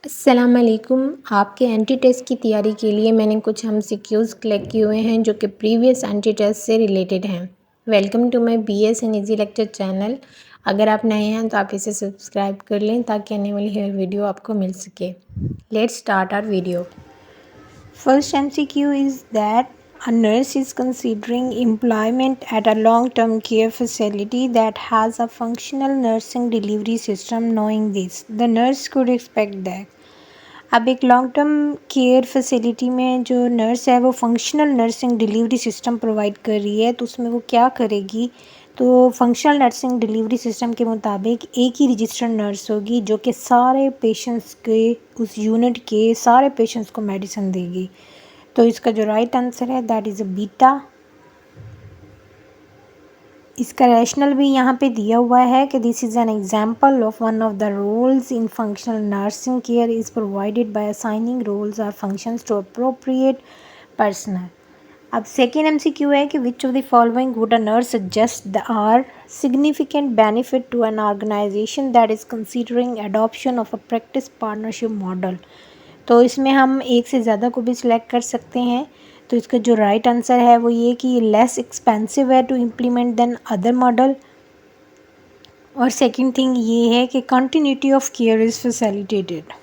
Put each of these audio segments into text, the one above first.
अस्सलामुअलैकुम। आपके anti test की तैयारी के लिए मैंने कुछ एमसीक्यूज़ कलेक्ट किए हुए हैं जो कि प्रीवियस एंटी टेस्ट से रिलेटेड हैं। Welcome to my BSN easy lecture channel. अगर आप नए हैं तो आप इसे सब्सक्राइब कर लें ताकि आने वाली हर वीडियो आपको मिल सके। Let's start our video. First MCQ is that a nurse is considering employment at a long-term care facility that has a functional nursing delivery system. Knowing this, the nurse could expect that. अब एक long term care facility में जो nurse है वो functional nursing delivery system provide कर रही है, तो उसमें वो क्या करेगी। तो फंक्शनल नर्सिंग डिलीवरी सिस्टम के मुताबिक एक ही रजिस्टर्ड नर्स होगी जो कि सारे पेशेंट्स के उस यूनिट के सारे पेशेंट्स को मेडिसिन देगी। तो इसका जो राइट आंसर है दैट इज़ अ बीटा। इसका रैशनल भी यहाँ पे दिया हुआ है कि this is an example of one of the roles in functional nursing care is provided by assigning roles और फंक्शंस टू अप्रोप्रिएट पर्सनल। अब सेकेंड MCQ है कि which of the following would a nurse suggest the are significant benefit to an organisation that is considering adoption of a practice partnership model. तो इसमें हम एक से ज़्यादा को भी सिलेक्ट कर सकते हैं। तो इसका जो राइट आंसर है वो ये कि ये लेस एक्सपेंसिव है to implement than other model. और सेकंड थिंग ये है कि continuity of care is facilitated.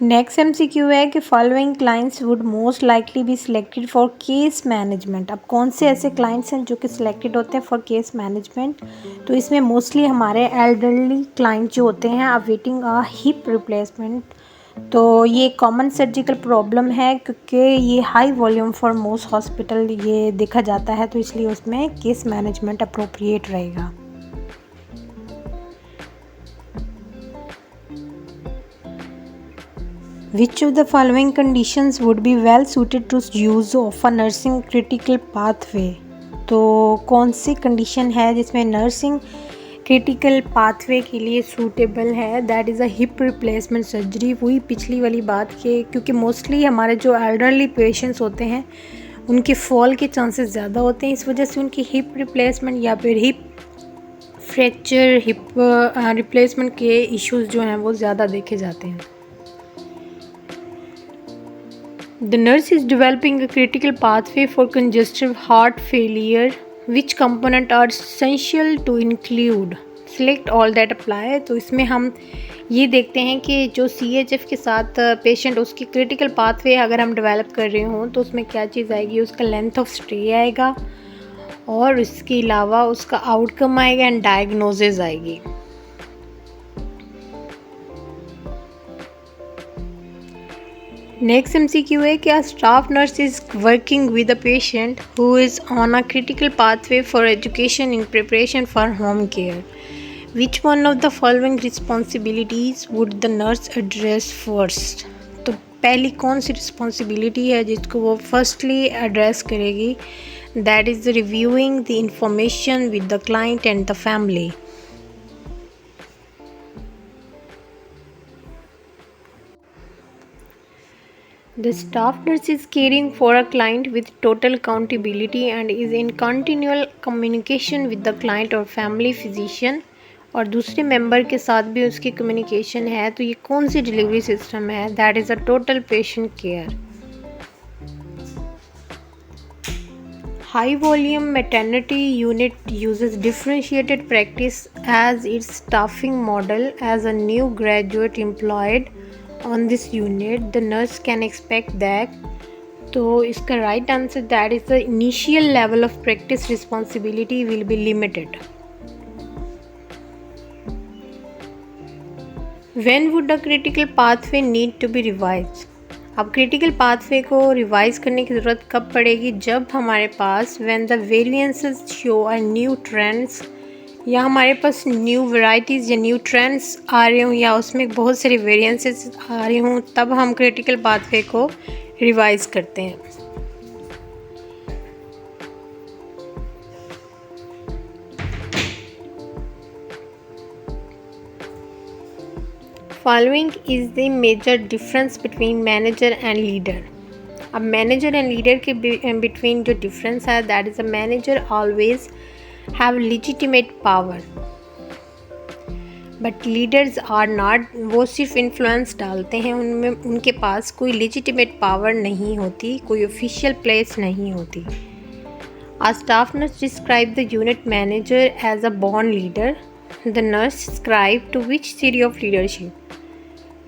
Next MCQ है कि following clients would most likely be selected for case management. अब कौन से ऐसे क्लाइंट्स हैं जो कि सिलेक्टेड होते हैं फॉर केस मैनेजमेंट। तो इसमें मोस्टली हमारे एल्डरली क्लाइंट जो होते हैं अवेटिंग अ हिप रिप्लेसमेंट। तो ये कॉमन सर्जिकल प्रॉब्लम है क्योंकि ये high volume for most hospital ये देखा जाता है, तो इसलिए उसमें केस मैनेजमेंट अप्रोप्रिएट रहेगा। Which of the following conditions would be well suited to use of a nursing critical pathway? तो कौन सी कंडीशन है जिसमें नर्सिंग क्रिटिकल पाथवे के लिए सूटेबल है। That is a hip replacement surgery. वही पिछली वाली बात के क्योंकि मोस्टली हमारे जो एल्डरली पेशेंट्स होते हैं उनके फॉल के चांसेस ज़्यादा होते हैं, इस वजह से उनकी हिप रिप्लेसमेंट या फिर हिप फ्रैक्चर हिप रिप्लेसमेंट के इश्यूज़ जो हैं वो ज़्यादा देखे जाते हैं। The nurse is developing a critical pathway for congestive heart failure. Which component are essential to include? Select all that apply. तो इसमें हम ये देखते हैं कि जो CHF के साथ पेशेंट उसकी क्रिटिकल पाथवे अगर हम डेवलप कर रहे हों तो उसमें क्या चीज़ आएगी, उसका लेंथ ऑफ स्टे आएगा और इसके अलावा उसका आउटकम आएगा एंड डायग्नोसिस आएगी। नेक्स्ट MCQ है कि staff nurse is working with a patient who is on a critical pathway for education in preparation for home care. Which one of the following responsibilities would the nurse address first. तो पहली कौन सी responsibility है जिसको वो firstly address करेगी। That is reviewing the information with the client and the family. The staff nurse is caring for a client with total accountability and is in continual communication with the client or family physician। और दूसरे member के साथ भी उसकी communication है। तो ये कौन सी डिलीवरी सिस्टम है। That is a total patient care. High volume maternity unit uses differentiated practice as its staffing model. As a new graduate employed on this unit, the nurse can expect that। तो इसका right answer that is the initial level of practice responsibility will be limited. When would the critical pathway need to be revise. अब critical pathway को revise करने की ज़रूरत कब पड़ेगी, जब हमारे पास when the variances show a new trends या हमारे पास न्यू वैरायटीज़ या न्यू ट्रेंड्स आ रहे हों या उसमें बहुत सारी वेरिएंसेस आ रही हों, तब हम क्रिटिकल पाथवे को रिवाइज करते हैं। Following is the major difference between manager and leader. अब मैनेजर एंड लीडर के बिटवीन जो डिफरेंस है that is a manager always have legitimate power but leaders are not, वो सिर्फ इन्फ्लुएंस डालते हैं, उनमें उनके पास कोई लेजिटिमेट पावर नहीं होती, कोई ऑफिशियल प्लेस नहीं होती। A staff nurse described the unit manager as a born leader. The nurse described to which theory of leadership?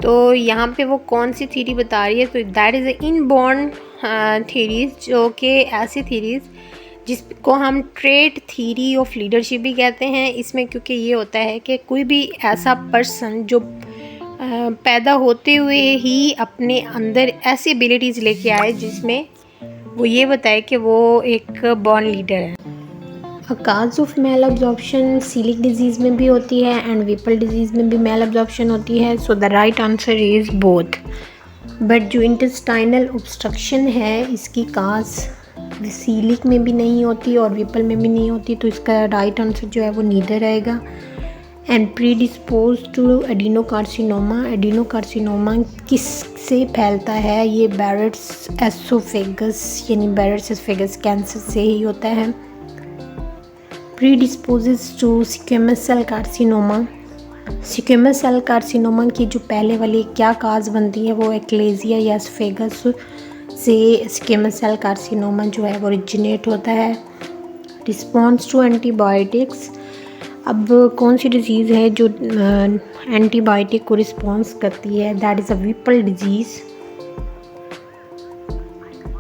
तो यहाँ पे वो कौन सी थीरी बता रही है? तो दैट इज़ इनबॉर्न थीरीज, जो कि ऐसी थीरीज जिसको हम ट्रेट थीरी ऑफ लीडरशिप भी कहते हैं। इसमें क्योंकि ये होता है कि कोई भी ऐसा पर्सन जो पैदा होते हुए ही अपने अंदर ऐसी एबिलिटीज़ लेके आए जिसमें वो ये बताए कि वो एक बॉर्न लीडर है। Cause of malabsorption coeliac disease में भी होती है एंड विपल डिजीज़ में भी मेल एब्जॉर्प्शन होती है। So the right answer is both. But जो इंटेस्टाइनल ऑब्स्ट्रक्शन है इसकी काज सीलिक में भी नहीं होती और विपल में भी नहीं होती, तो इसका राइट आंसर जो है वो नीदर रहेगा। And predispose to adenocarcinoma, adenocarcinoma किस से फैलता है? ये बैरेट्स एसोफेगस यानी बैरेट्स एसोफेगस कैंसर से ही होता है। Predisposes to squamous cell carcinoma, squamous cell carcinoma की जो पहले वाली क्या काज बनती है वो एक्लेजिया या एसोफेगस से स्क्वेमस सेल कार्सिनोमा जो है वो ओरिजिनेट होता है। रिस्पॉन्स टू एंटीबायोटिक्स, अब कौन सी डिजीज़ है जो एंटीबायोटिक को रिस्पॉन्स करती है? That is a Vipul disease.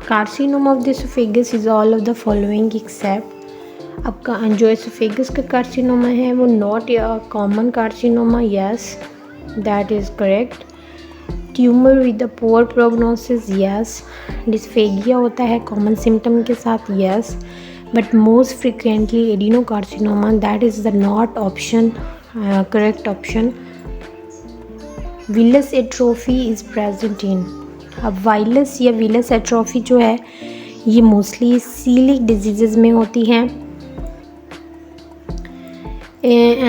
Carcinoma of the oesophagus is all of the following except. आपका जो एसोफेगस का कार्सिनोमा है वो नॉट या common carcinoma, yes that is correct. Tumour with the poor prognosis, yes. Dysphagia होता है कॉमन सिम्टम के साथ, yes. But most frequently adenocarcinoma, that is the not option, correct option. Villus atrophy is present in, अब वाइलस या villous atrophy जो है ये mostly coeliac disease में होती हैं।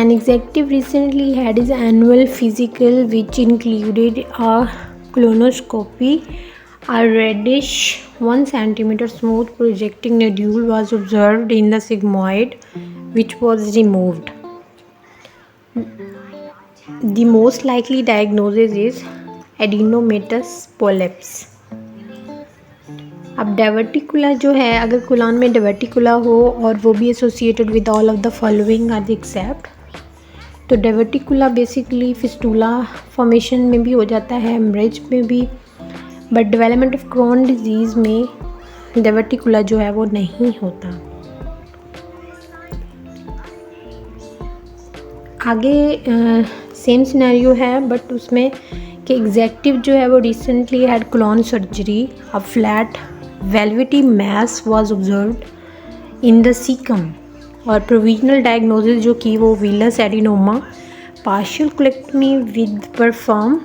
An executive recently had his annual physical which included a colonoscopy. A reddish 1 centimeter smooth projecting nodule was observed in the sigmoid, which was removed. The most likely diagnosis is adenomatous polyps. अब diverticula जो है, अगर colon में diverticula हो और वो भी associated with all of the following are the except, तो डायवर्टिकुला बेसिकली फिस्टूला फॉर्मेशन में भी हो जाता है, हेमरेज में भी, but development of Crohn disease में डायवर्टिकुला जो है वो नहीं होता। आगे सेम सिनेरियो है बट उसमें कि एग्जेक्टिव जो है वो recently had colon surgery, a flat velvety mass was observed in the caecum, और प्रोविजनल डायग्नोसिस जो की वो villous adenoma, partial colectomy with perform,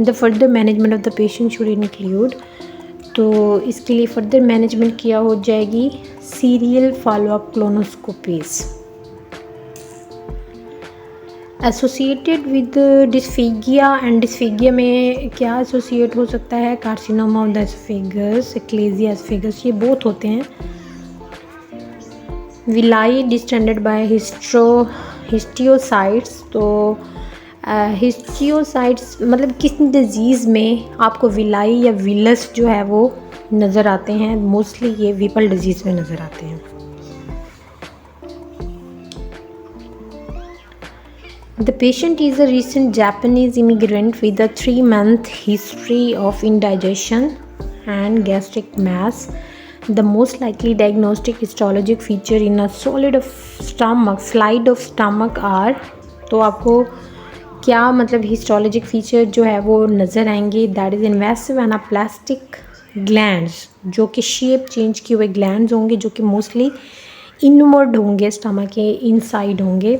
the further management of the patient should include, तो इसके लिए फर्दर मैनेजमेंट किया हो जाएगी serial follow up colonoscopies. Associated with dysphagia, and dysphagia में क्या एसोसिएट हो सकता है? Carcinoma of the oesophagus, achalasia oesophagus, ये बहुत होते हैं। विलाई डिस्टेंडेड बाय हिस्टियोसाइट्स, तो हिस्टियोसाइट्स मतलब किस डिजीज़ में आपको विलाई या विलस जो है वो नज़र आते हैं? मोस्टली ये विपल डिजीज़ में नज़र आते हैं। The patient is a recent Japanese immigrant with a 3-month history of indigestion and gastric mass. The most likely diagnostic histologic feature in a solid of stomach, slide of stomach are, तो आपको क्या मतलब histologic feature जो है वो नज़र आएंगे? That is invasive anaplastic glands, जो कि शेप चेंज किए हुए ग्लैंड्स होंगे, जो कि मोस्टली इनवर्ड होंगे, स्टमक के इनसाइड होंगे।